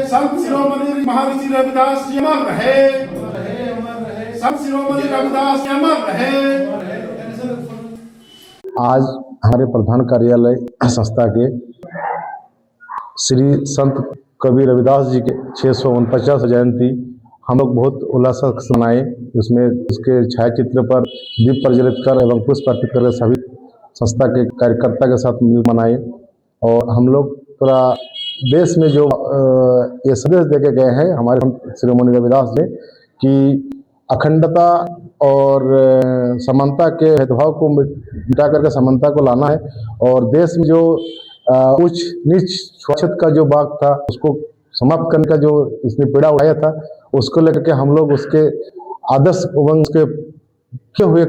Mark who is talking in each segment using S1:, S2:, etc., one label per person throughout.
S1: संत शिरोमणि महर्षि रविदास जी अमर रहे, संत शिरोमणि रविदास जी अमर रहे।
S2: आज हमारे प्रधान कार्यालय संस्था के श्री संत कवि रविदास जी के 649 जयंती हम लोग बहुत उल्लास से मनाए। उसमें उसके छायाचित्र पर दीप प्रज्वलित कर एवं पुष्प अर्पित कर सभी संस्था के कार्यकर्ता के साथ मिल मनाए। और हम लोग पूरा देश में जो ये संदेश देके गए हैं हमारे संत शिरोमणि रविदास जी कि अखंडता और समानता के भेदभाव को मिटा करके समानता को लाना है। और देश में जो उच्च नीच छुआछूत का जो बात था उसको समाप्त करने का जो इसने पीड़ा उठाया था, उसको लेकर के हम लोग उसके आदर्श एवं उसके किए हुए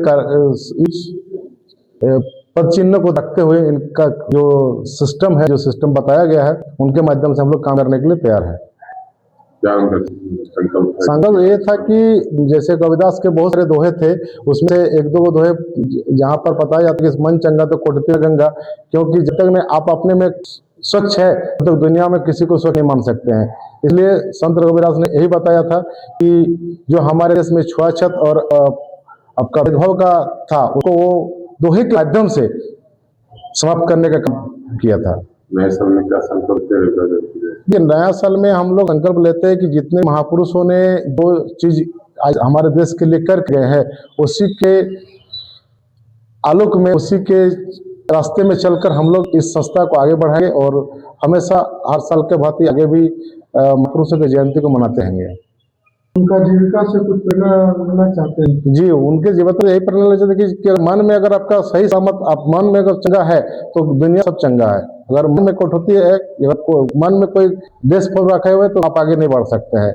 S2: पद चिन्ह को रखते हुए इनका जो सिस्टम है, जो सिस्टम बताया गया है, उनके माध्यम से हम लोग काम करने के लिए तैयार है। संकल्प ये था कि जैसे कविदास के बहुत सारे दोहे थे, उसमें से एक दो दोहे जहाँ पर बताया जाता है कि मन चंगा तो कोटती गंगा, क्योंकि जब तक आप अपने में स्वच्छ है तब तक दुनिया में किसी को स्वच्छ नहीं मान सकते हैं। इसलिए संत रविदास ने यही बताया था कि जो हमारे देश में छुआछूत और आपका भेदभाव का था उसको वो दोहे के माध्यम से समाप्त करने का काम किया था।
S3: नए साल में क्या संकल्प
S2: लेते? नया साल में हम लोग संकल्प लेते हैं कि जितने महापुरुषों ने जो चीज आज हमारे देश के लिए कर गए हैं, उसी के आलोक में, उसी के रास्ते में चलकर हम लोग इस संस्था को आगे बढ़ाएंगे और हमेशा हर साल के भांति आगे भी महापुरुषों की जयंती को मनाते रहेंगे।
S4: उनका जीविका से कुछ प्रेरणा लेना चाहते हैं?
S2: जी, उनके जीवन में यही प्रेरणा लेना चाहते हैं कि मन में अगर आपका सही सहमत, आप मन में अगर चंगा है तो दुनिया सब चंगा है। अगर मन में कटौती है, अगर मन में कोई देश पर रखे हुए तो आप आगे नहीं बढ़ सकते हैं।